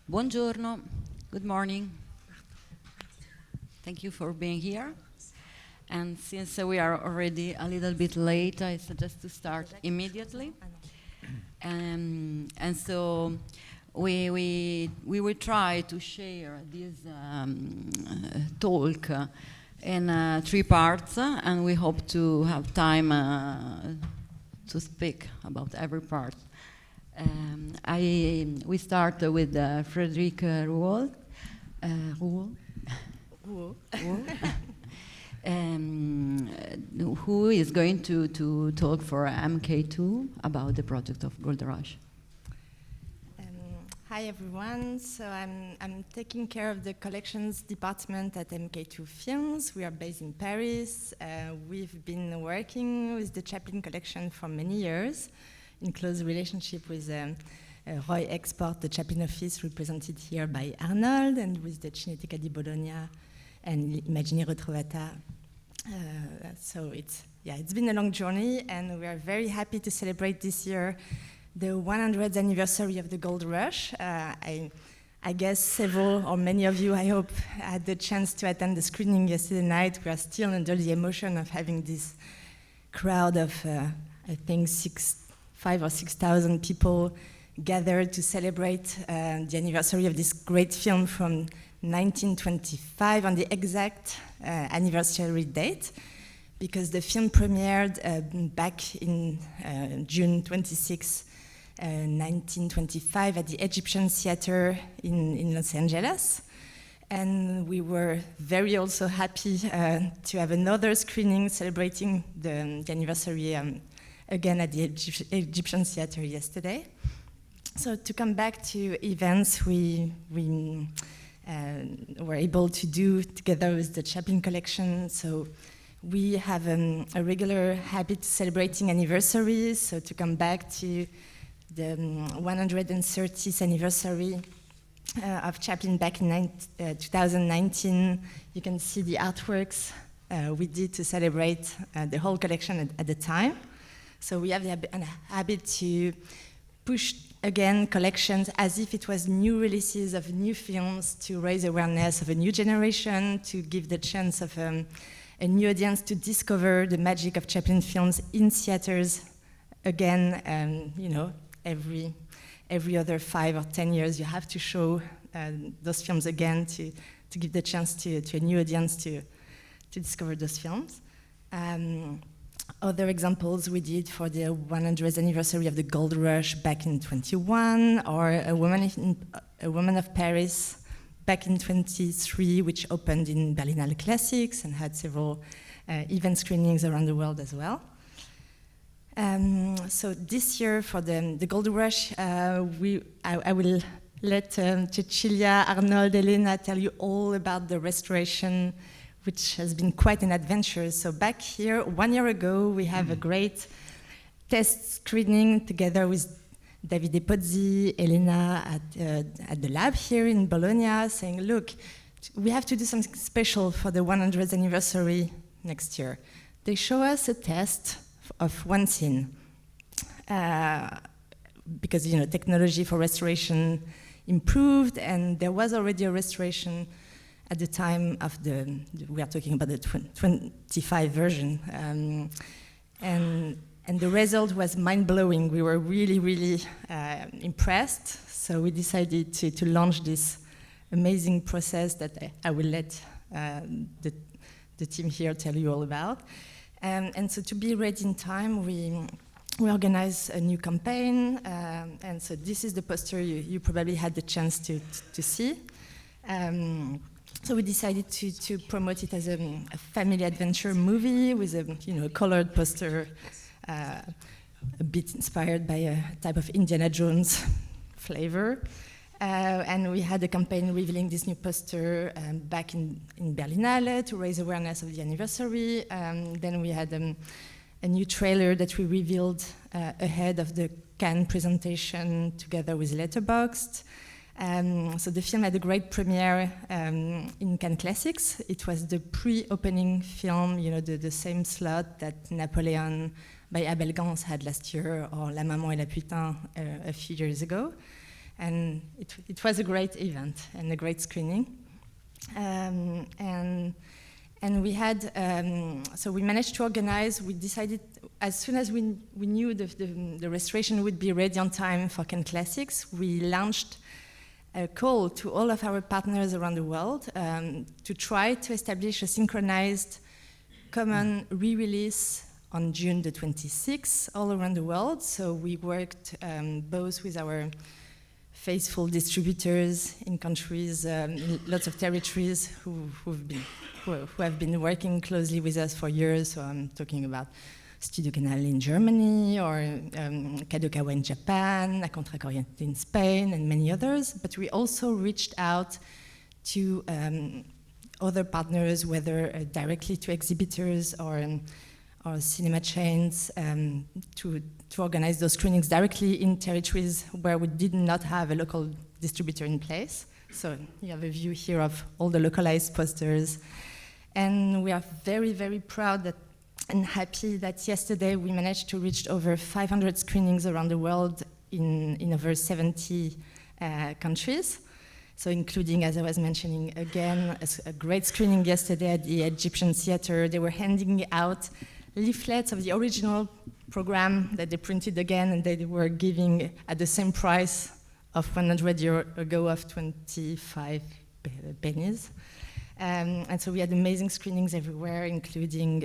Buongiorno, good morning. Thank you for being here. And since we are already a little bit late, I suggest to start immediately. And so we will try to share this talk in 3 parts, and we hope to have time to speak about every part. We start with Frédérique Rouault, who is going to talk for MK2 about the project of Gold Rush. Hi everyone, so I'm taking care of the collections department at MK2 Films. We are based in Paris. We've been working with the Chaplin collection for many years, in close relationship with Rouault Export, the Chaplin office represented here by Arnold, and with the Cineteca di Bologna and Immagini Ritrovata. So it's been a long journey, and we are very happy to celebrate this year the 100th anniversary of the Gold Rush. I guess several or many of you, I hope, had the chance to attend the screening yesterday night. We are still under the emotion of having this crowd of, I think, 5,000 or 6,000 people gathered to celebrate the anniversary of this great film from 1925 on the exact anniversary date, because the film premiered back in June 26, 1925 at the Egyptian Theater in Los Angeles. And we were very also happy to have another screening celebrating the anniversary again at the Egyptian Theater yesterday. So to come back to events we were able to do together with the Chaplin collection. So we have a regular habit celebrating anniversaries. So to come back to the 130th anniversary of Chaplin back in 2019, you can see the artworks we did to celebrate the whole collection at the time. So we have the habit to push again collections as if it was new releases of new films, to raise awareness of a new generation, to give the chance of a new audience to discover the magic of Chaplin films in theaters. Again, you know, every other 5 or 10 years you have to show those films again to give the chance to a new audience to discover those films. Other examples we did for the 100th anniversary of the Gold Rush back in 21, or a Woman of Paris back in 23, which opened in Berlinale Classics and had several event screenings around the world as well. So this year for the Gold Rush, I will let Cecilia, Arnold, Elena tell you all about the restoration, which has been quite an adventure. So back here, 1 year ago, we have a great test screening together with Davide Pozzi, Elena at the lab here in Bologna, saying, look, we have to do something special for the 100th anniversary next year. They show us a test of one scene, because you know technology for restoration improved, and there was already a restoration at the time of we are talking about the 25 version, and the result was mind-blowing. We were really, really impressed, so we decided to launch this amazing process that I will let the team here tell you all about. And so to be ready in time, we organized a new campaign, and so this is the poster you probably had the chance to see. So we decided to promote it as a family adventure movie with a colored poster, a bit inspired by a type of Indiana Jones flavor. And we had a campaign revealing this new poster back in Berlinale to raise awareness of the anniversary. Then we had a new trailer that we revealed ahead of the Cannes presentation together with Letterboxd. So the film had a great premiere in Cannes Classics. It was the pre-opening film, you know, the same slot that Napoleon by Abel Gance had last year, or La Maman et la Putain a few years ago. And it was a great event and a great screening. And we had, so we managed to organize, we decided, as soon as we knew the restoration would be ready on time for Cannes Classics, we launched a call to all of our partners around the world to try to establish a synchronized common re-release on June the 26th all around the world. So we worked both with our faithful distributors in countries, in lots of territories who have been working closely with us for years. So I'm talking about Studio Canal in Germany, or Kadokawa in Japan, A Contracorriente in Spain, and many others. But we also reached out to other partners, whether directly to exhibitors or cinema chains, to organize those screenings directly in territories where we did not have a local distributor in place. So you have a view here of all the localized posters. And we are very, very proud and happy that yesterday we managed to reach over 500 screenings around the world in over 70 countries. So including, as I was mentioning again, a great screening yesterday at the Egyptian Theatre. They were handing out leaflets of the original program that they printed again, and they were giving at the same price of 100 years ago of 25 pennies. And so we had amazing screenings everywhere, including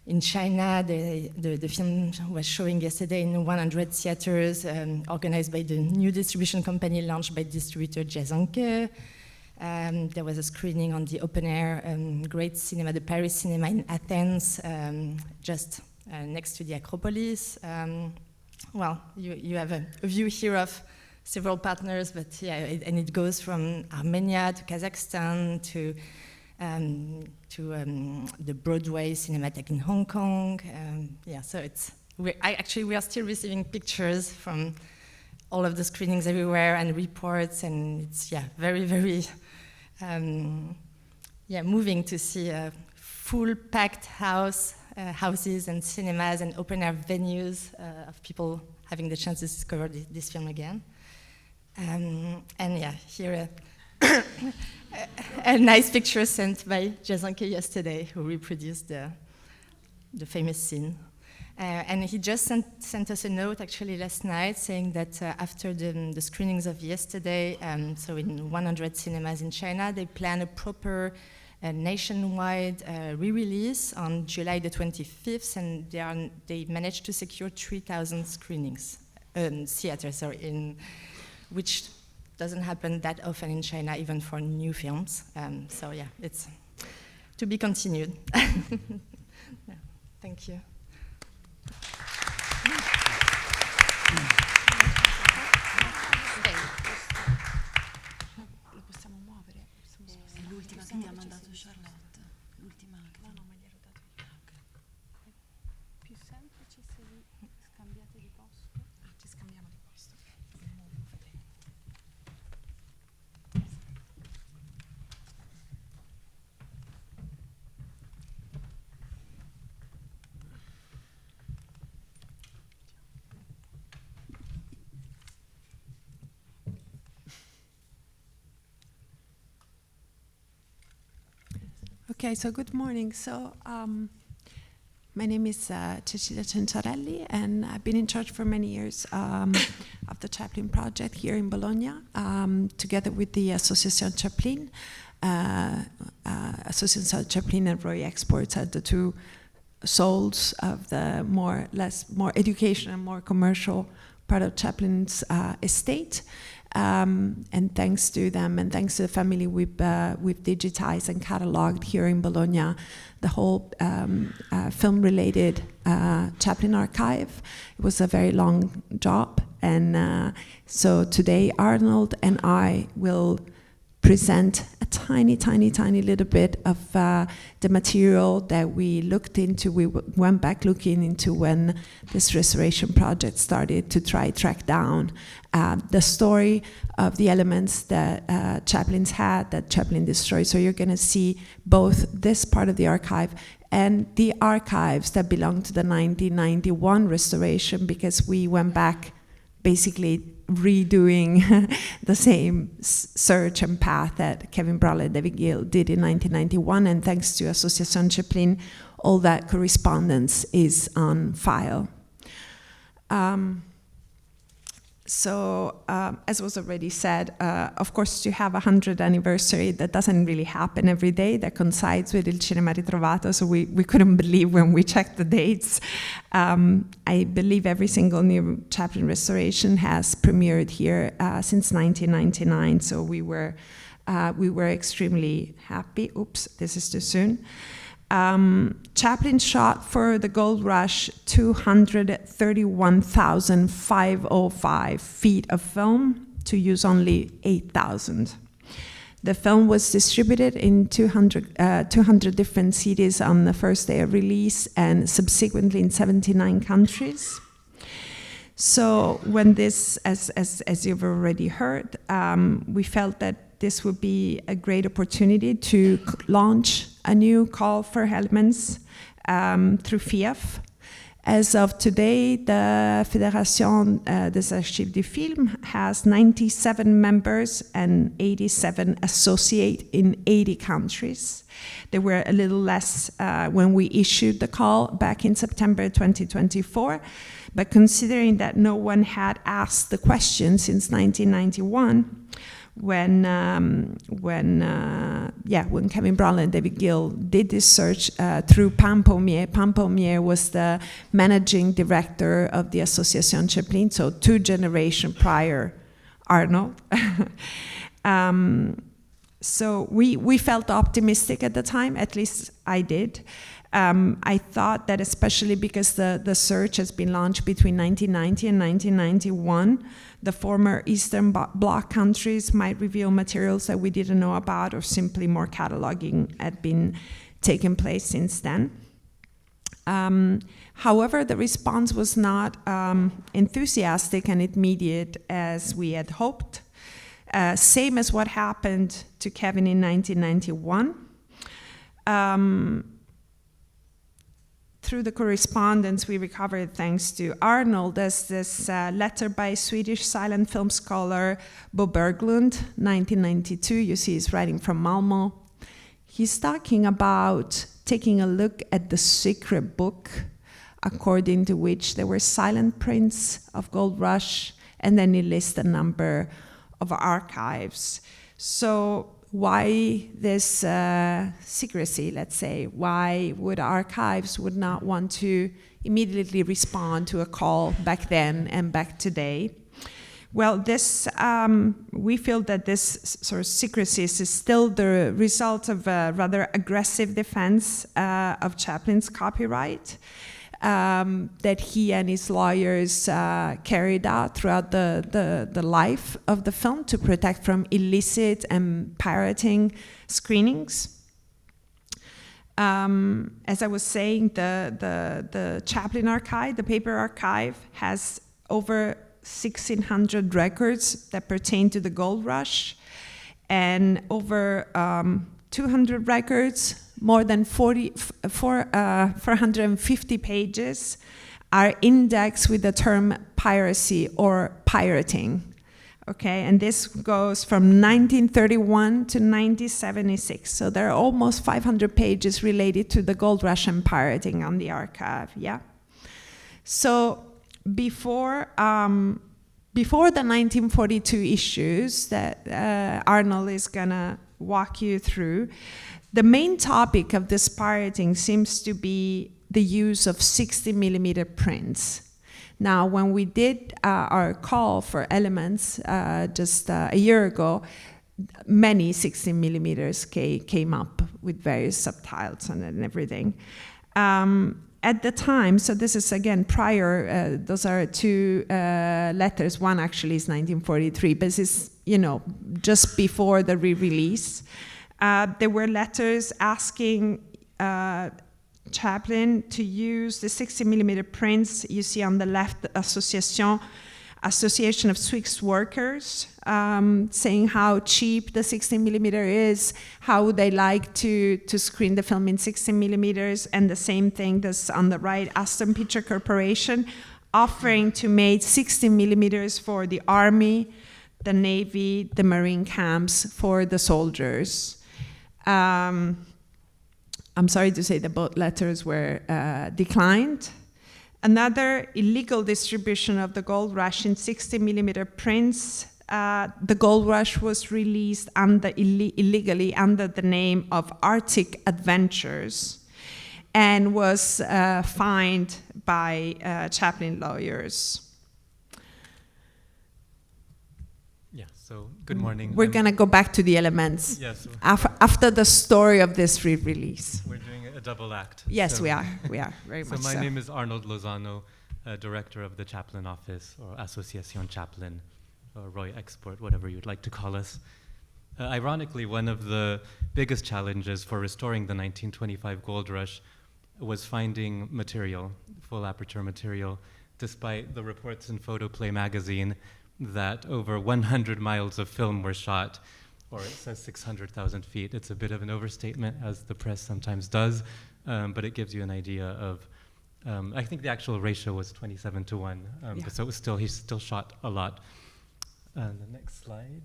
in China. The film was showing yesterday in 100 theaters, organized by the new distribution company launched by distributor Jazanke. There was a screening on the open air great cinema, the Paris Cinema in Athens, just next to the Acropolis. Well, you have a view here of several partners, but yeah, and it goes from Armenia to Kazakhstan to the Broadway Cinematheque in Hong Kong. Yeah, so we are still receiving pictures from all of the screenings everywhere and reports, and it's very, very moving to see full packed houses and cinemas and open air venues of people having the chance to discover this film again. And yeah, here a nice picture sent by Jazanke yesterday, who reproduced the famous scene. And he just sent us a note actually last night saying that after the screenings of yesterday, so in 100 cinemas in China, they plan a proper nationwide re-release on July the 25th, and they managed to secure 3,000 screenings, theaters, which doesn't happen that often in China, even for new films. So yeah, it's to be continued. Yeah, thank you. Lo possiamo muovere? È l'ultima che ti ha mandato Charlotte. L'ultima che no, ma gliel'ho dato io. Okay. Più semplice se vi scambiate di posto. Ci scambiamo di posto. Okay, so good morning. So my name is Cecilia Cenciarelli, and I've been in charge for many years of the Chaplin project here in Bologna, together with the Association Chaplin. Association Chaplin and Roy Exports are the two souls of the more educational and more commercial part of Chaplin's estate. And thanks to them and thanks to the family, we've digitized and cataloged here in Bologna the whole film-related Chaplin archive. It was a very long job, and so today Arnold and I will present a tiny little bit of the material that we looked into. We went back looking into when this restoration project started to track down the story of the elements that Chaplin's had, that Chaplin destroyed. So you're going to see both this part of the archive and the archives that belong to the 1991 restoration, because we went back basically redoing the same search and path that Kevin Brawley and David Gill did in 1991, and thanks to Association Chaplin, all that correspondence is on file. As was already said, of course, to have a 100th anniversary, that doesn't really happen every day. That coincides with Il Cinema Ritrovato, so we couldn't believe when we checked the dates. I believe every single new Chaplin restoration has premiered here since 1999, so we were extremely happy. Oops, this is too soon. Chaplin shot for the Gold Rush 231,505 feet of film to use only 8,000. The film was distributed in 200 different cities on the first day of release and subsequently in 79 countries. So when this, as you've already heard, we felt that this would be a great opportunity to launch a new call for elements through FIAF. As of today, the Fédération des Archives du Film has 97 members and 87 associates in 80 countries. There were a little less when we issued the call back in September 2024, but considering that no one had asked the question since 1991, when Kevin Brawley and David Gill did this search through Pam Pommier. Pam Pommier was the managing director of the Association Chaplin, so 2 generations prior Arnold. So we felt optimistic at the time, at least I did. I thought that especially because the search has been launched between 1990 and 1991, the former Eastern Bloc countries might reveal materials that we didn't know about, or simply more cataloging had been taken place since then. However, the response was not enthusiastic and immediate as we had hoped. Same as what happened to Kevin in 1991. Through the correspondence we recovered thanks to Arnold, there's this letter by Swedish silent film scholar Bo Berglund, 1992. You see he's writing from Malmö. He's talking about taking a look at the secret book, according to which there were silent prints of Gold Rush, and then he lists a number of archives. So why this secrecy, let's say? Why would archives would not want to immediately respond to a call back then and back today? Well, this we feel that this sort of secrecy is still the result of a rather aggressive defense of Chaplin's copyright that he and his lawyers carried out throughout the life of the film to protect from illicit and pirating screenings. As I was saying, the Chaplin archive, the paper archive, has over 1,600 records that pertain to the Gold Rush, and over 200 records, more than 450 pages are indexed with the term piracy or pirating. Okay, and this goes from 1931 to 1976. So there are almost 500 pages related to the Gold Rush and pirating on the archive. Yeah. So before the 1942 issues that Arnold is gonna walk you through, the main topic of this pirating seems to be the use of 60mm prints. Now, when we did our call for elements just a year ago, many 60mm came up with various subtitles and everything. At the time, so this is again prior, those are 2 letters, one actually is 1943, but this is, just before the re-release. There were letters asking Chaplin to use the 60mm prints. You see on the left, the Association of Swiss Workers, saying how cheap the 60mm is, how they like to screen the film in 60mm, and the same thing that's on the right, Aston Picture Corporation, offering to make 60 millimeters for the army, the navy, the marine camps for the soldiers. I'm sorry to say that both letters were declined. Another illegal distribution of the Gold Rush in 60 millimeter prints. The Gold Rush was released illegally under the name of Arctic Adventures and was fined by Chaplin lawyers. Yeah, so good morning. We're going to go back to the elements after the story of this re-release. We're doing a double act. Yes, so we are, very much so. My name is Arnold Lozano, director of the Chaplin office, or Association Chaplin, or Roy Export, whatever you'd like to call us. Ironically, one of the biggest challenges for restoring the 1925 Gold Rush was finding material, full aperture material, despite the reports in Photoplay magazine that over 100 miles of film were shot, or it says 600,000 feet. It's a bit of an overstatement, as the press sometimes does, but it gives you an idea of, I think the actual ratio was 27-1, so it was he still shot a lot. The next slide.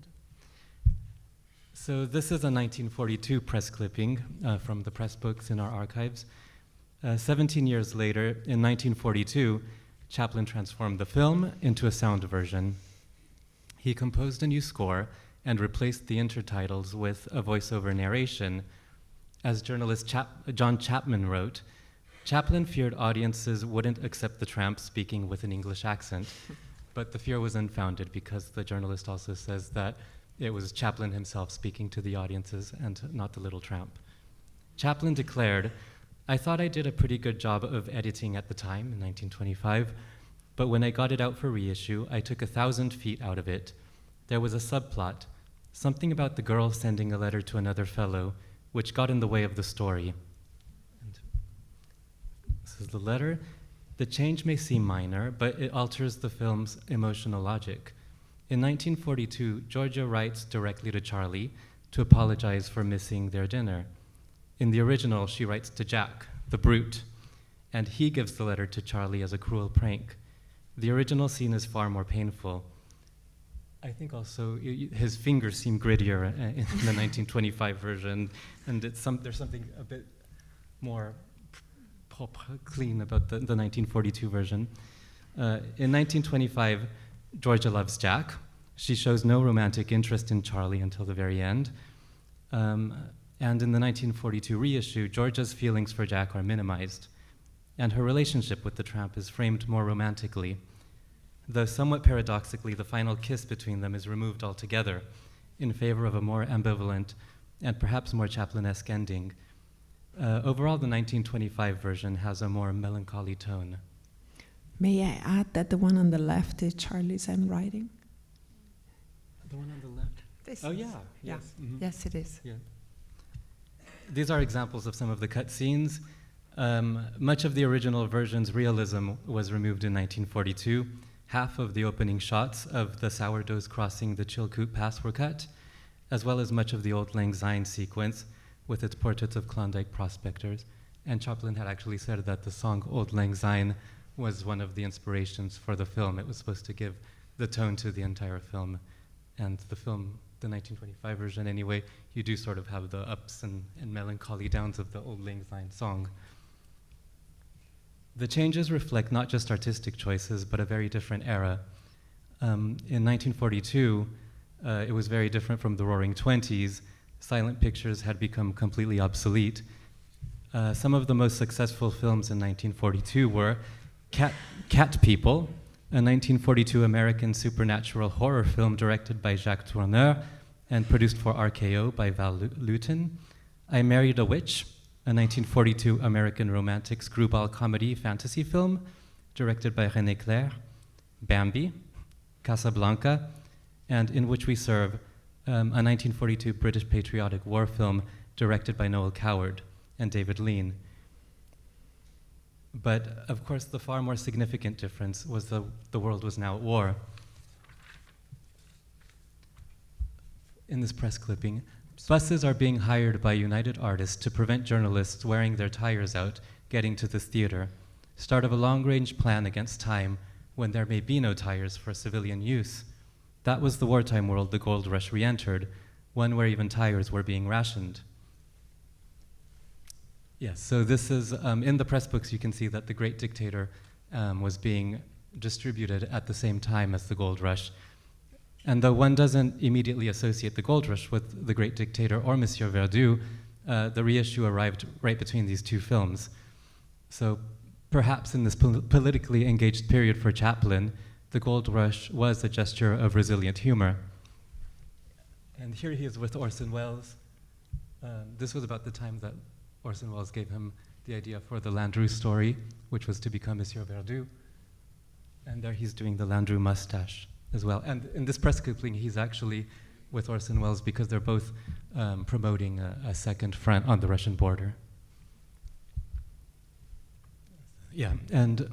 So this is a 1942 press clipping from the press books in our archives. 17 years later, in 1942, Chaplin transformed the film into a sound version. He composed a new score and replaced the intertitles with a voiceover narration. As journalist John Chapman wrote, Chaplin feared audiences wouldn't accept the tramp speaking with an English accent, but the fear was unfounded because the journalist also says that it was Chaplin himself speaking to the audiences and not the little tramp. Chaplin declared, "I thought I did a pretty good job of editing at the time, in 1925, but when I got it out for reissue, I took 1,000 feet out of it. There was a subplot, something about the girl sending a letter to another fellow, which got in the way of the story." And this is the letter. "The change may seem minor, but it alters the film's emotional logic. In 1942, Georgia writes directly to Charlie to apologize for missing their dinner. In the original, she writes to Jack, the brute, and he gives the letter to Charlie as a cruel prank. The original scene is far more painful. I think also his fingers seem grittier in the 1925 version, and there's something a bit more clean about the 1942 version. In 1925, Georgia loves Jack. She shows no romantic interest in Charlie until the very end. And in the 1942 reissue, Georgia's feelings for Jack are minimized, and her relationship with the tramp is framed more romantically. Though somewhat paradoxically, the final kiss between them is removed altogether in favor of a more ambivalent and perhaps more Chaplin-esque ending. Overall, the 1925 version has a more melancholy tone. May I add that the one on the left is Charlie's handwriting? The one on the left? This oh, is, yeah. Yes. Mm-hmm. Yes, it is. Yeah. These are examples of some of the cut scenes. Much of the original version's realism was removed in 1942. Half of the opening shots of the sourdoughs crossing the Chilkoot Pass were cut, as well as much of the Old Lang Syne sequence with its portraits of Klondike prospectors. And Chaplin had actually said that the song Old Lang Syne was one of the inspirations for the film. It was supposed to give the tone to the entire film. And the film, the 1925 version anyway, you do sort of have the ups and melancholy downs of the Old Lang Syne song. The changes reflect not just artistic choices, but a very different era. In 1942, it was very different from the Roaring Twenties. Silent pictures had become completely obsolete. Some of the most successful films in 1942 were Cat People, a 1942 American supernatural horror film directed by Jacques Tourneur and produced for RKO by Val Lewton. I Married a Witch, a 1942 American romantic screwball comedy fantasy film directed by René Clair. Bambi, Casablanca, and In Which We Serve, a 1942 British patriotic war film directed by Noel Coward and David Lean. But of course, the far more significant difference was the world was now at war. In this press clipping, buses are being hired by United Artists to prevent journalists wearing their tires out getting to this theater. Start of a long-range plan against time when there may be no tires for civilian use. That was the wartime world the gold rush re-entered, one where even tires were being rationed. Yes, so this is, in the press books you can see that the Great Dictator was being distributed at the same time as the gold rush. And though one doesn't immediately associate the gold rush with the Great Dictator or Monsieur Verdoux, the reissue arrived right between these two films. So perhaps in this politically engaged period for Chaplin, the gold rush was a gesture of resilient humor. And here he is with Orson Welles. This was about the time that Orson Welles gave him the idea for the Landru story, which was to become Monsieur Verdoux. And there he's doing the Landru mustache as well. And in this press clipping, he's actually with Orson Welles because they're both promoting a second front on the Russian border. Yeah, and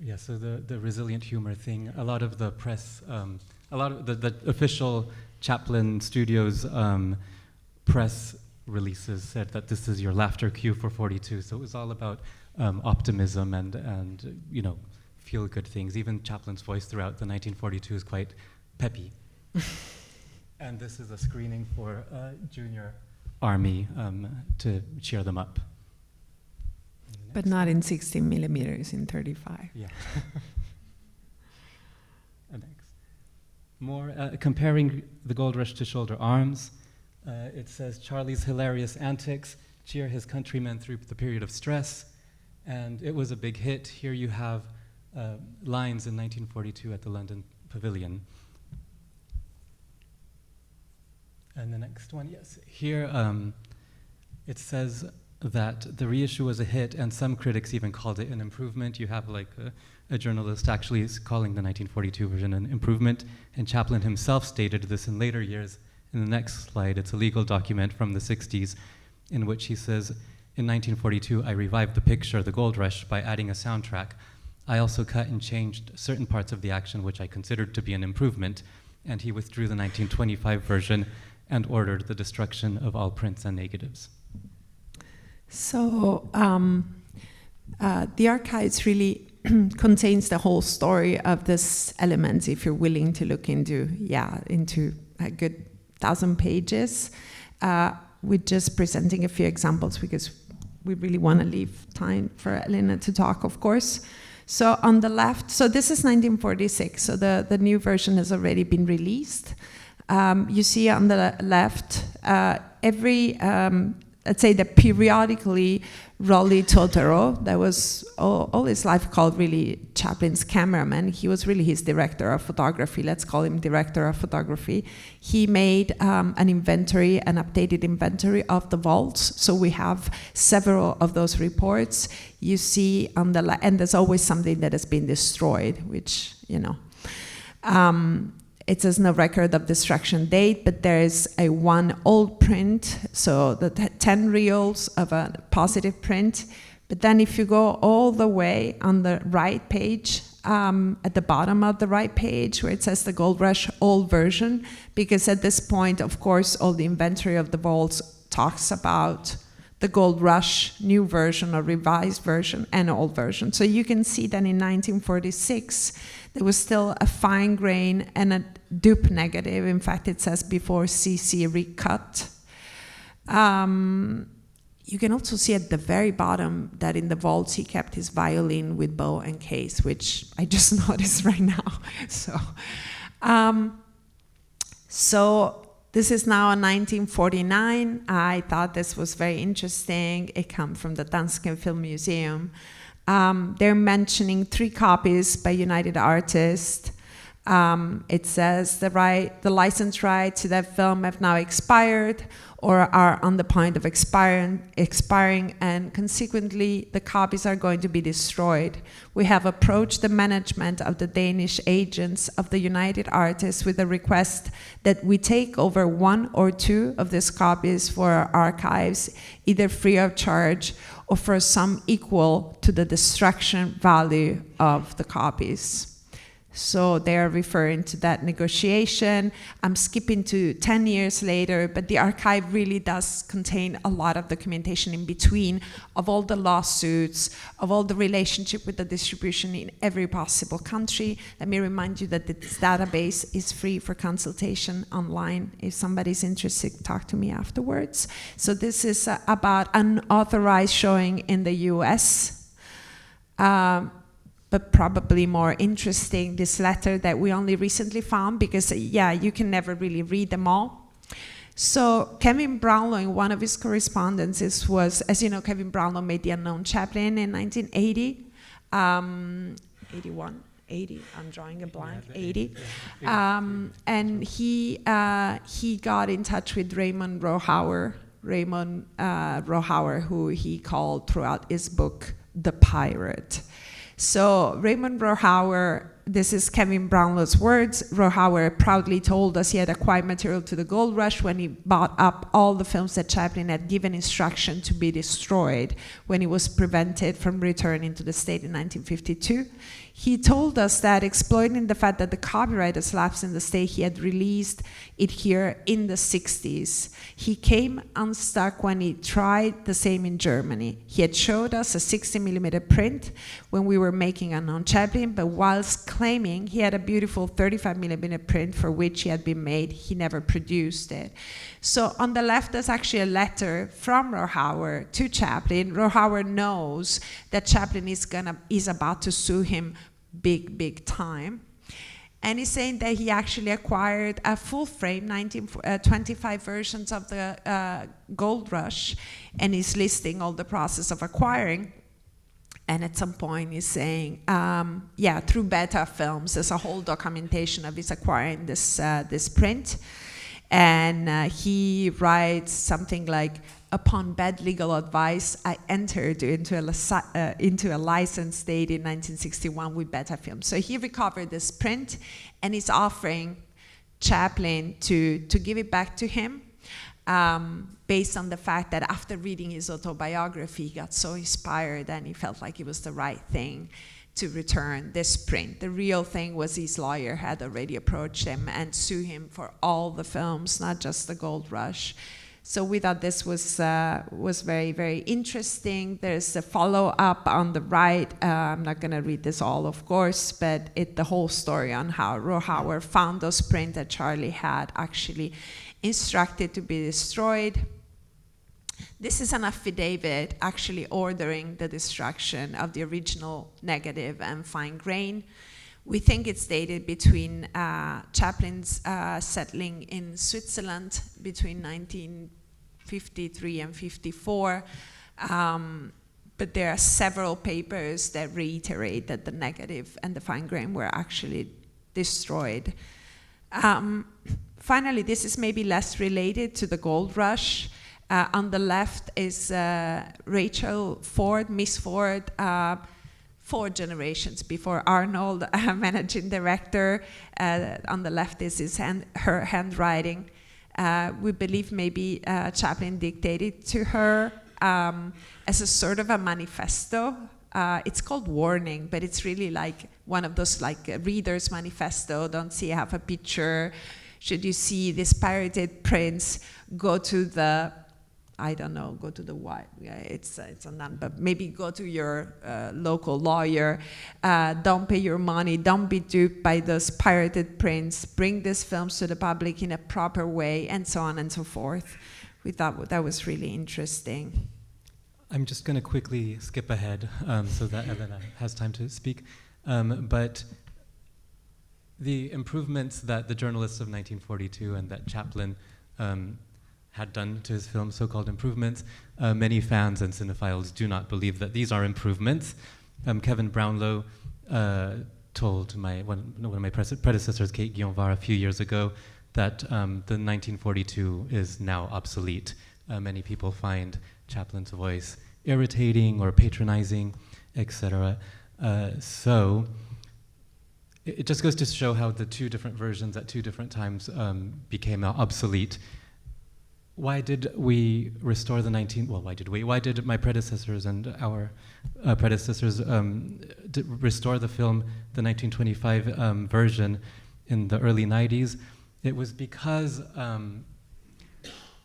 yeah, so the resilient humor thing, a lot of the press, a lot of the official Chaplin Studios press releases said that this is your laughter cue for 42. So it was all about optimism and you know, feel-good things. Even Chaplin's voice throughout the 1942 is quite peppy. And this is a screening for Junior Army to cheer them up. But not in 16 millimeters, in 35. Yeah. Next. More comparing the gold rush to Shoulder Arms. It says Charlie's hilarious antics cheer his countrymen through the period of stress, and it was a big hit. Here you have lines in 1942 at the London Pavilion. And the next one, yes. Here it says that the reissue was a hit, and some critics even called it an improvement. You have like a journalist actually is calling the 1942 version an improvement, and Chaplin himself stated this in later years. In the next slide, it's a legal document from the 60s in which he says, in 1942, I revived the picture, The Gold Rush, by adding a soundtrack. I also cut and changed certain parts of the action which I considered to be an improvement, and he withdrew the 1925 version and ordered the destruction of all prints and negatives. So the archives really contains the whole story of this element, if you're willing to look into a good 1,000 pages. We're just presenting a few examples because we really want to leave time for Elena to talk, of course. So on the left, so this is 1946, so the new version has already been released. You see on the left, every, let's say that periodically Rolly Totaro, that was all his life called really Chaplin's cameraman. He was really his director of photography. Let's call him director of photography. He made an inventory, an updated inventory of the vaults. So we have several of those reports. You see on the and there's always something that has been destroyed, which, you know. It says no record of destruction date, but there is one old print, so the 10 reels of a positive print. But then if you go all the way on the right page, at the bottom of the right page, where it says the Gold Rush old version, because at this point, of course, all the inventory of the vaults talks about the Gold Rush new version or revised version and old version. So you can see that in 1946, there was still a fine grain and a dupe negative. In fact, it says before CC recut. You can also see at the very bottom that in the vaults he kept his violin with bow and case, which I just noticed right now. So this is now in 1949. I thought this was very interesting. It comes from the Danske Film Museum. They're mentioning 3 copies by United Artists. It says the license rights to that film have now expired or are on the point of expiring, and consequently the copies are going to be destroyed. We have approached the management of the Danish agents of the United Artists with a request that we take over 1 or 2 of these copies for our archives, either free of charge or for a sum equal to the destruction value of the copies. So they're referring to that negotiation. I'm skipping to 10 years later, but the archive really does contain a lot of documentation in between of all the lawsuits, of all the relationship with the distribution in every possible country. Let me remind you that this database is free for consultation online. If somebody's interested, talk to me afterwards. So this is about unauthorized showing in the US. But probably more interesting, this letter that we only recently found, because yeah, you can never really read them all. So Kevin Brownlow, in one of his correspondences, was, as you know, Kevin Brownlow made The Unknown Chaplin in 1980, 81, 80, I'm drawing a blank, 80. And he got in touch with Raymond Rouault, who he called throughout his book, The Pirate. So Raymond Rouault, this is Kevin Brownlow's words. Rouault proudly told us he had acquired material to the gold rush when he bought up all the films that Chaplin had given instruction to be destroyed when he was prevented from returning to the state in 1952. He told us that, exploiting the fact that the copyright has lapsed in the state, he had released it here in the 60s. He came unstuck when he tried the same in Germany. He had showed us a 60mm print when we were making Unknown Chaplin, but whilst claiming he had a beautiful 35mm print for which he had been made, he never produced it. So on the left, there's actually a letter from Rouault to Chaplin. Rouault knows that Chaplin is about to sue him big time. And he's saying that he actually acquired a full frame, 25 versions of the Gold Rush, and he's listing all the process of acquiring. And at some point he's saying, yeah, through Beta Films, there's a whole documentation of his acquiring this print. And he writes something like, upon bad legal advice, I entered into a license date in 1961 with Beta Films. So he recovered this print, and he's offering Chaplin to give it back to him, based on the fact that after reading his autobiography, he got so inspired and he felt like it was the right thing to return this print. The real thing was his lawyer had already approached him and sued him for all the films, not just the Gold Rush. So we thought this was very, very interesting. There's a follow-up on the right. I'm not going to read this all, of course, but the whole story on how Rouault found those prints that Charlie had actually instructed to be destroyed. This is an affidavit actually ordering the destruction of the original negative and fine grain. We think it's dated between Chaplin's settling in Switzerland between 1953 and 54. But there are several papers that reiterate that the negative and the fine grain were actually destroyed. Finally, this is maybe less related to the Gold Rush. On the left is Rachel Ford, Miss Ford, 4 generations before Arnold, managing director. On the left is her handwriting. We believe maybe Chaplin dictated to her as a sort of a manifesto. It's called Warning, but it's really like one of those like reader's manifesto. Don't see half a picture. Should you see this pirated prints, go to the, I don't know, go to the what? Yeah, it's a none, but maybe go to your local lawyer. Don't pay your money. Don't be duped by those pirated prints. Bring these films to the public in a proper way, and so on and so forth. We thought that was really interesting. I'm just going to quickly skip ahead so that Elena has time to speak. But the improvements that the journalists of 1942 and that Chaplin had done to his film, so-called improvements, many fans and cinephiles do not believe that these are improvements. Kevin Brownlow told one of my predecessors, Kate Guillenvar, a few years ago that the 1942 is now obsolete. Many people find Chaplin's voice irritating or patronizing, etc. So it just goes to show how the 2 different versions at 2 different times became obsolete. why did we restore the 19? Well, why did my predecessors and our predecessors restore the film, the 1925 version, in the early 90s? It was because,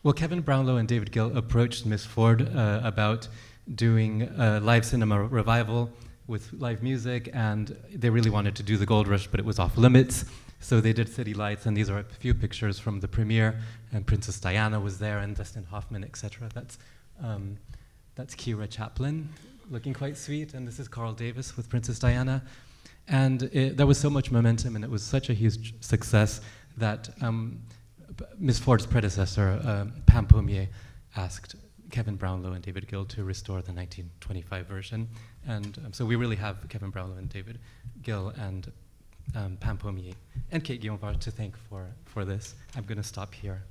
well, Kevin Brownlow and David Gill approached Miss Ford about doing a live cinema revival with live music, and they really wanted to do the Gold Rush, but it was off limits. So they did City Lights, and these are a few pictures from the premiere, and Princess Diana was there, and Dustin Hoffman, etc. That's Kira Chaplin, looking quite sweet, and this is Carl Davis with Princess Diana. And there was so much momentum, and it was such a huge success that Ms. Ford's predecessor, Pam Pommier, asked Kevin Brownlow and David Gill to restore the 1925 version. And so we really have Kevin Brownlow and David Gill and Pam Pommier and Kate Guillaume to thank for this. I'm going to stop here.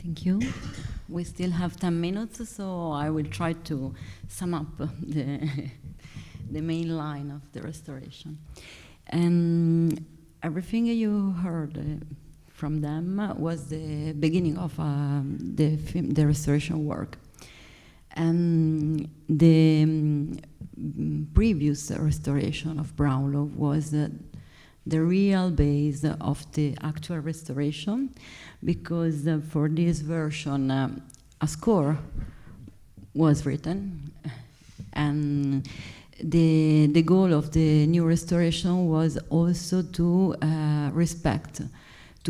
Thank you. We still have 10 minutes, so I will try to sum up the main line of the restoration. And everything you heard from them was the beginning of the restoration work. And the previous restoration of Brownlow was the real base of the actual restoration, because for this version a score was written, and the goal of the new restoration was also to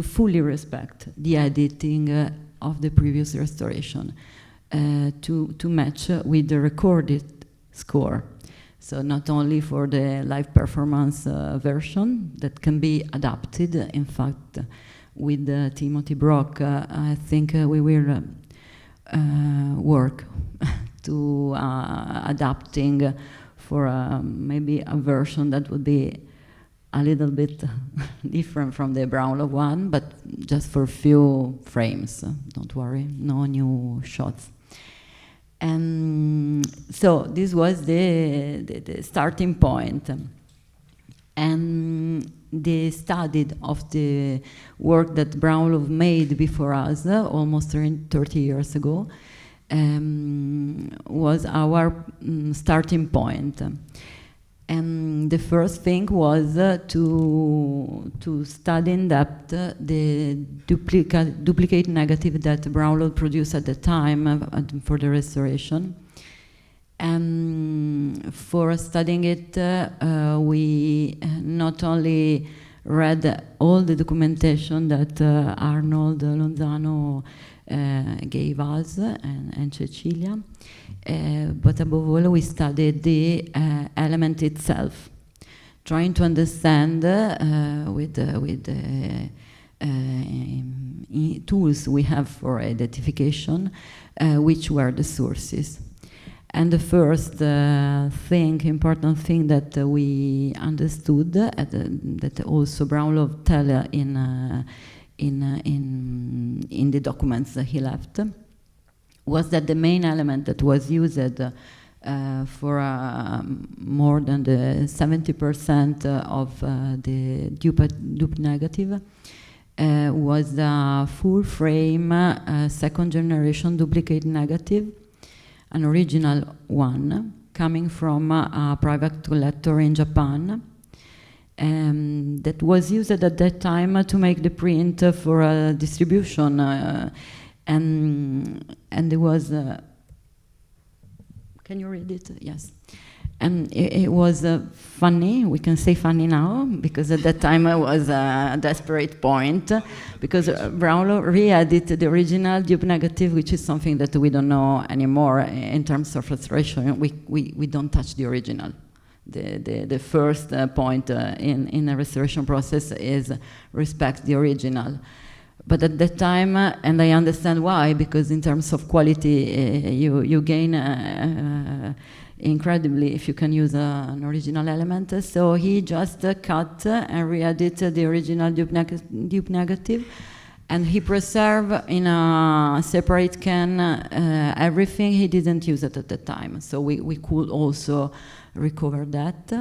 fully respect the editing of the previous restoration, to match with the recorded score. So not only for the live performance version that can be adapted. In fact, with Timothy Brock, I think we will work to adapting for maybe a version that would be a little bit different from the Brownlow one, but just for a few frames. Don't worry, no new shots. And so this was the starting point. And the study of the work that Brownlow made before us, almost 30 years ago, was our starting point. And the first thing was to study in depth the duplicate negative that Brownlow produced at the time for the restoration. And for studying it, we not only read all the documentation that Arnold, Lozano gave us, and Cecilia, but above all we studied the element itself, trying to understand with tools we have for identification which were the sources. And the first important thing that we understood, that also Brownlow tell in the documents that he left, was that the main element that was used for more than the 70% of the dupe negative was a full frame second generation duplicate negative, an original one coming from a private collector in Japan, that was used at that time to make the print for distribution, and there was can you read it? Yes. And it was funny, we can say funny now, because at that time it was a desperate point, because Brownlow re-edited the original dupe negative, which is something that we don't know anymore in terms of restoration. We don't touch the original. The first point in a restoration process is respect the original. But at that time, and I understand why, because in terms of quality, you gain incredibly if you can use an original element. So he just cut and re-edited the original dupe negative, And he preserved in a separate can everything he didn't use it at the time. So we could also recover that.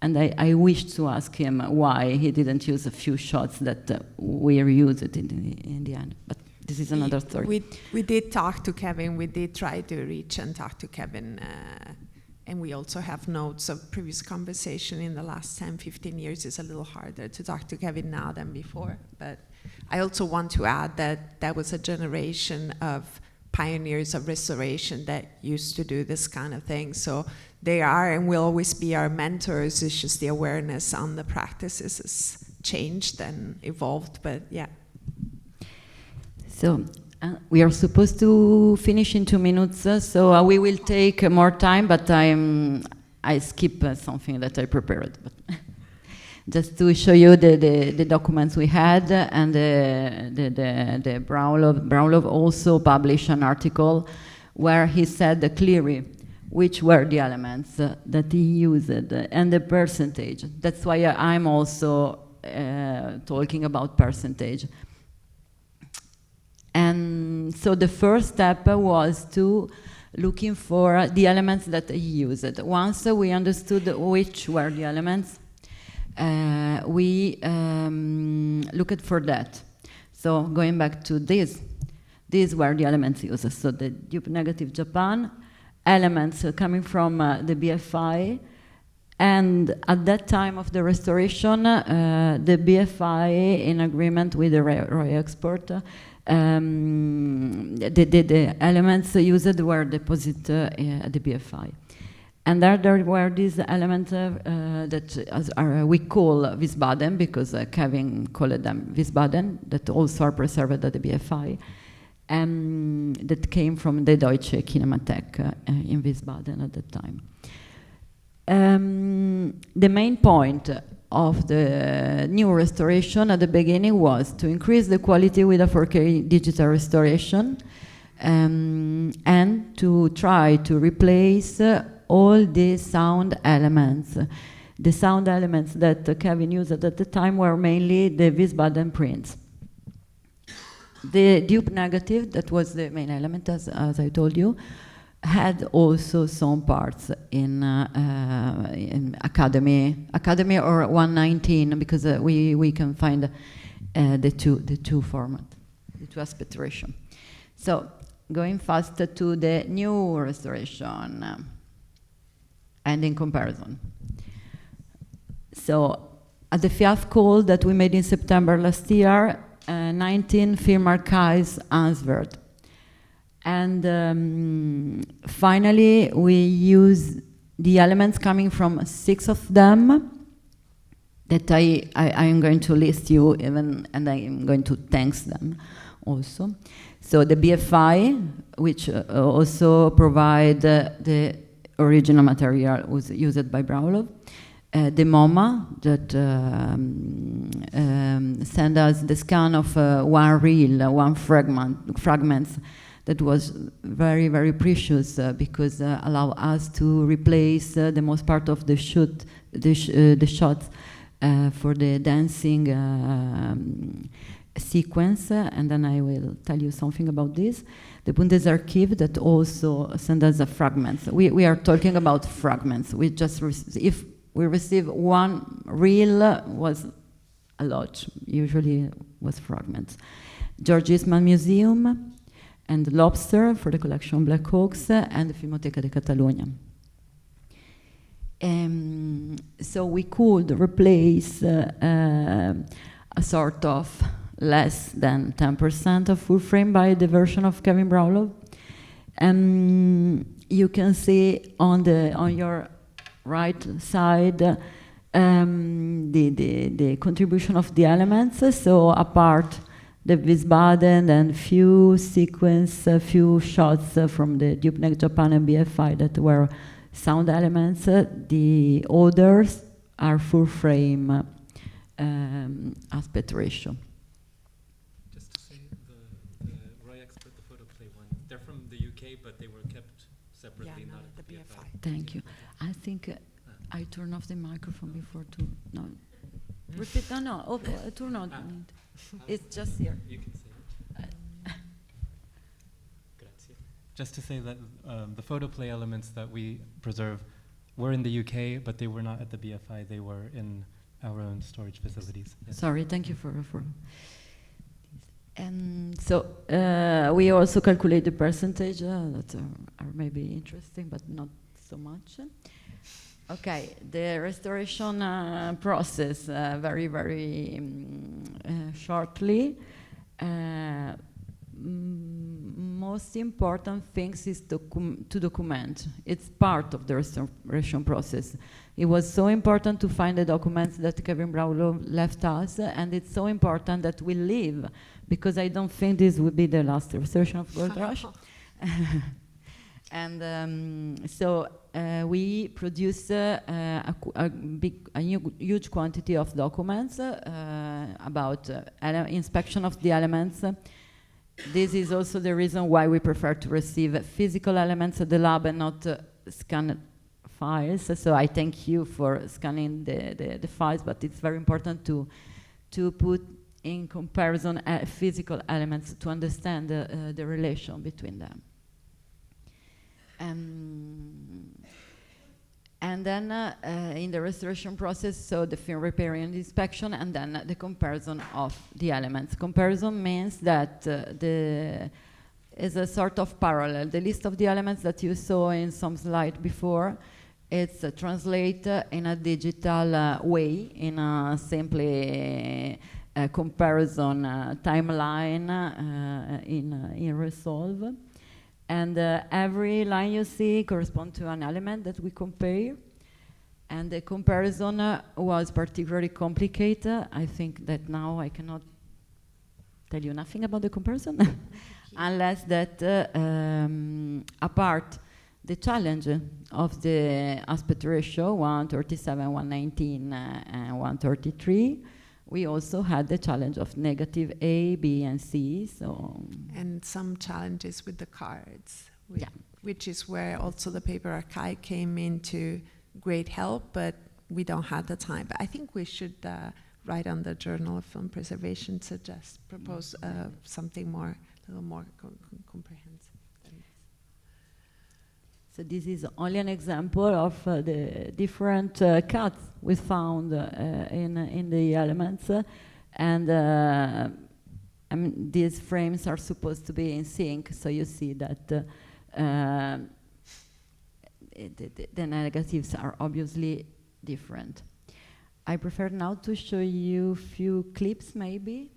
And I wished to ask him why he didn't use a few shots that we reused it in the end. But this is another story. We did talk to Kevin. We did try to reach and talk to Kevin. And we also have notes of previous conversation in the last 10, 15 years. It's a little harder to talk to Kevin now than before. But I also want to add that that was a generation of pioneers of restoration that used to do this kind of thing. So they are and will always be our mentors. It's just the awareness on the practices has changed and evolved, but yeah. So we are supposed to finish in 2 minutes, so we will take more time, but I skip something that I prepared. But just to show you the documents we had, and the Brownlow also published an article where he said clearly which were the elements that he used and the percentage. That's why I'm also talking about percentage. And so the first step was to looking for the elements that he used. Once we understood which were the elements, we looked for that. So going back to these were the elements used. So the dupe negative Japan, elements coming from the BFI, and at that time of the restoration, the BFI, in agreement with the Roy Export, the elements used were deposited at the BFI. And there were these elements that we call Wiesbaden, because Kevin called them Wiesbaden, that also are preserved at the BFI, and that came from the Deutsche Kinemathek in Wiesbaden at that time. The main point of the new restoration at the beginning was to increase the quality with a 4K digital restoration, and to try to replace all the sound elements. The sound elements that Kevin used at the time were mainly the Wiesbaden prints. The dupe negative, that was the main element, as I told you, had also some parts in Academy or 119, because we can find the two format, the two aspect ratio. So going faster to the new restoration and in comparison. So at the FIAF call that we made in September last year, 19 film archives answered. And finally, we use the elements coming from 6 of them that I am going to list you even, and I am going to thank them also. So the BFI, which also provide the original material was used by Brownlow. The MoMA that sent us the scan of one reel, one fragments that was very, very precious because allow us to replace the most part of the shots for the dancing sequence, and then I will tell you something about this. The Bundesarchiv that also sent us fragments. We are talking about fragments. We just if we receive one reel was a lot. Usually was fragments. George Eastman Museum and Lobster for the collection Black Hawks and the Filmoteca di Catalunya. So we could replace a sort of less than 10% of full frame by the version of Kevin Brownlow. You can see on your right side the contribution of the elements. So apart the Wiesbaden and few few shots from the Dupnec Japan and BFI that were sound elements, the others are full frame aspect ratio. Just to say, the Roy Expert, the photoplay one, they're from the UK, but they were kept separately, not at the BFI. Thank you. I think I turned off the microphone before to, no. Repeat, no, turn on. It's just here. You can say it. Grazie. Just to say that the photoplay elements that we preserve were in the UK, but they were not at the BFI. They were in our own storage facilities. Yes. Sorry, thank you for. So we also calculate the percentage that are maybe interesting, but not so much. Okay, the restoration process, very shortly. Most important things is to document. It's part of the restoration process. It was so important to find the documents that Kevin Brownlow left us, and it's so important that we leave, because I don't think this will be the last restoration of Gold Rush. And so we produce a huge quantity of documents about inspection of the elements. This is also the reason why we prefer to receive physical elements at the lab and not scanned files. So I thank you for scanning the files, but it's very important to put in comparison physical elements to understand the relation between them. And then in the restoration process, so the film repair and inspection, and then the comparison of the elements. Comparison means that is a sort of parallel. The list of the elements that you saw in some slide before, it's translated in a digital way, in a simply comparison timeline in Resolve. And every line you see corresponds to an element that we compare. And the comparison was particularly complicated. I think that now I cannot tell you nothing about the comparison, unless that apart the challenge of the aspect ratio, 137, 119, and 133, we also had the challenge of negative A, B, and C. So and some challenges with the cards, yeah, which is where also the paper archive came into great help, but we don't have the time. But I think we should write on the Journal of Film Preservation, propose something more, a little more comprehensive. So this is only an example of the different cuts we found in the elements, and I mean, these frames are supposed to be in sync, so you see that the negatives are obviously different. I prefer now to show you a few clips, maybe.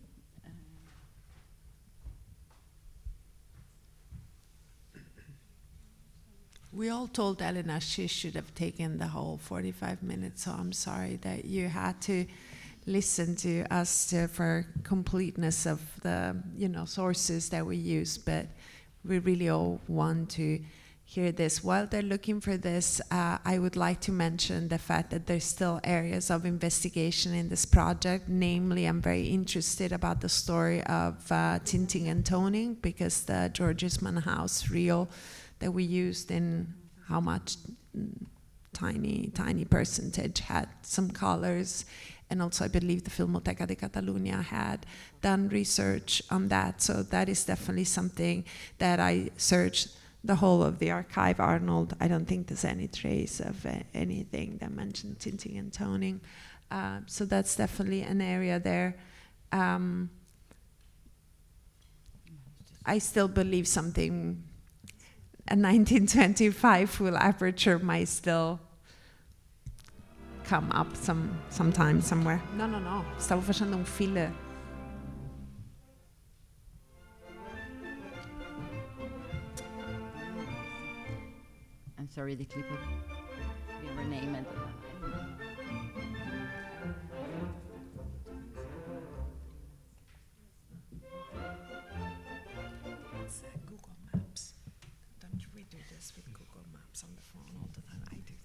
We all told Elena she should have taken the whole 45 minutes, so I'm sorry that you had to listen to us for completeness of the sources that we use, but we really all want to hear this. While they're looking for this, I would like to mention the fact that there's still areas of investigation in this project. Namely, I'm very interested about the story of tinting and toning, because the George Eastman House reel that we used in how much tiny percentage had some colors. And also I believe the Filmoteca de Catalunya had done research on that. So that is definitely something that I searched the whole of the archive. Arnold, I don't think there's any trace of anything that mentioned tinting and toning. So that's definitely an area there. I still believe something, a 1925 full aperture might still come up sometime somewhere. No, stavo facendo un filler. I'm sorry, the clip will be renamed. It's Google Maps. Don't we do this with Google Maps on the phone all the time? I do that.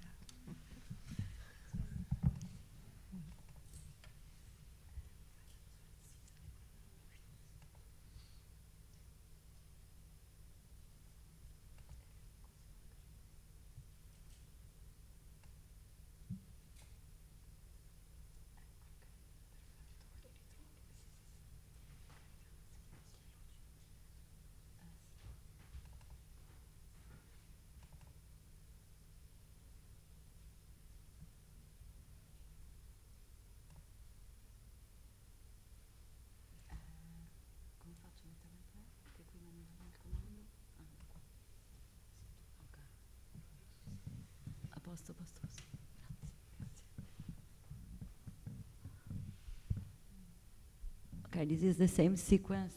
Okay, this is the same sequence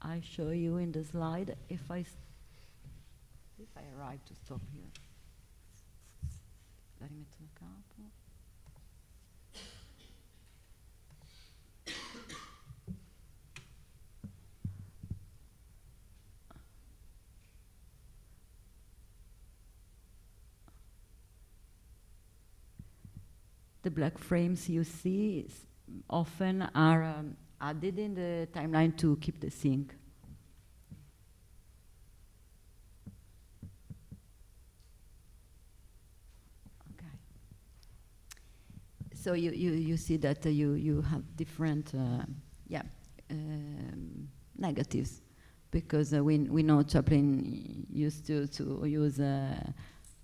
I show you in the slide. If I arrive to stop here. La rimetto da capo. The black frames you see often are added in the timeline to keep the sync. Okay. So you see that you have different negatives, because we know Chaplin used to use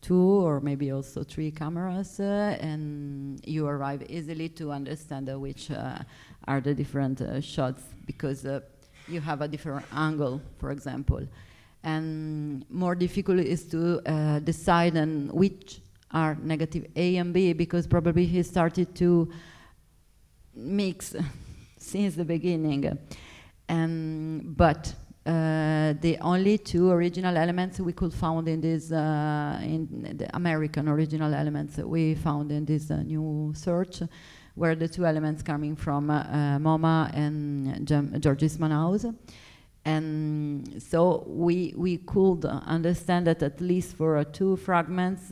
2 or maybe also 3 cameras, and you arrive easily to understand which are the different shots, because you have a different angle, for example. And more difficult is to decide on which are negative A and B, because probably he started to mix since the beginning. But the only 2 original elements we could find in this, in the American original elements we found in this new search, were the 2 elements coming from MoMA and George Eastman House. And so we could understand that at least for 2 fragments,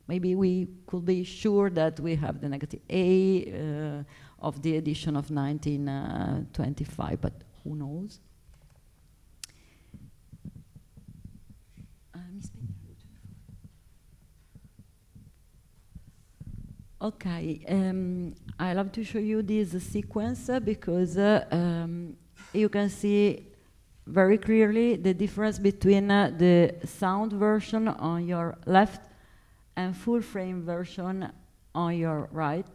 maybe we could be sure that we have the negative A of the edition of 1925, but who knows? Okay, I love to show you this sequence because you can see very clearly the difference between the sound version on your left and full frame version on your right.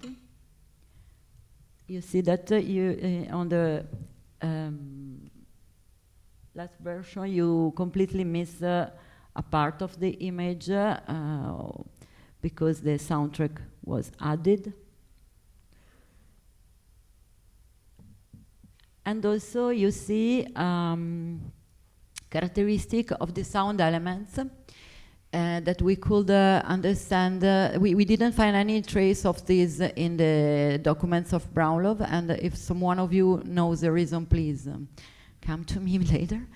You see that you on the last version you completely miss a part of the image because the soundtrack was added. And also you see characteristic of the sound elements that we could understand. We didn't find any trace of this in the documents of Brownlow, and if someone of you knows the reason, please come to me later.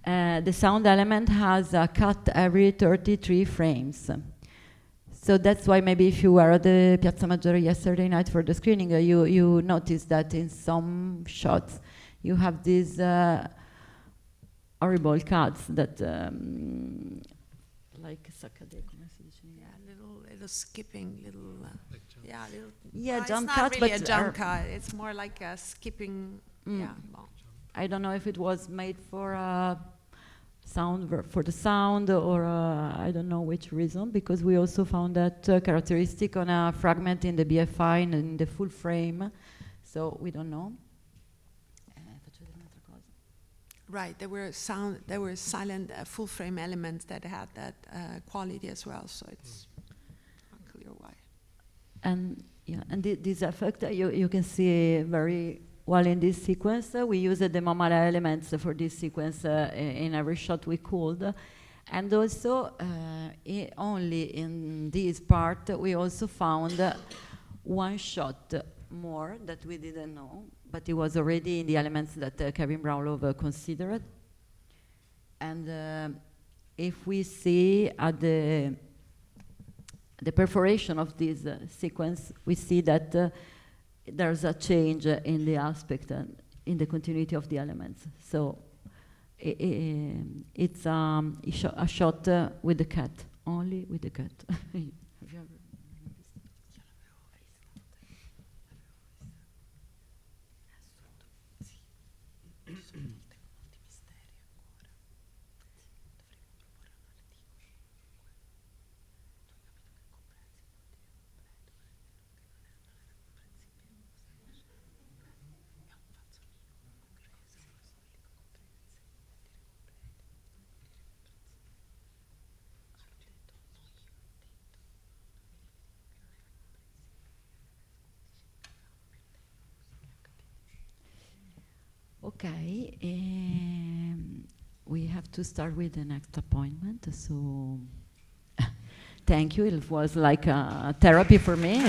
The sound element has a cut every 33 frames. So that's why maybe if you were at the Piazza Maggiore yesterday night for the screening, you noticed that in some shots you have these horrible cuts that like saccade, come si dice? Yeah, little skipping, little jump it's not cuts, really but a jump cut. It's more like a skipping. Yeah, well. I don't know if it was made for for the sound, or I don't know which reason, because we also found that characteristic on a fragment in the BFI and in the full frame, so we don't know. Right, there were silent full frame elements that had that quality as well, so it's unclear why. And this effect you can see very well in this sequence. We used the MoMA elements for this sequence in every shot we could. And also, only in this part, we also found one shot more that we didn't know, but it was already in the elements that Kevin Brownlow considered. And if we see at the perforation of this sequence, we see that there's a change in the aspect and in the continuity of the elements. So it's a shot with the cat, only with the cat. Have you ever Okay, we have to start with the next appointment. So, thank you. It was like a therapy for me.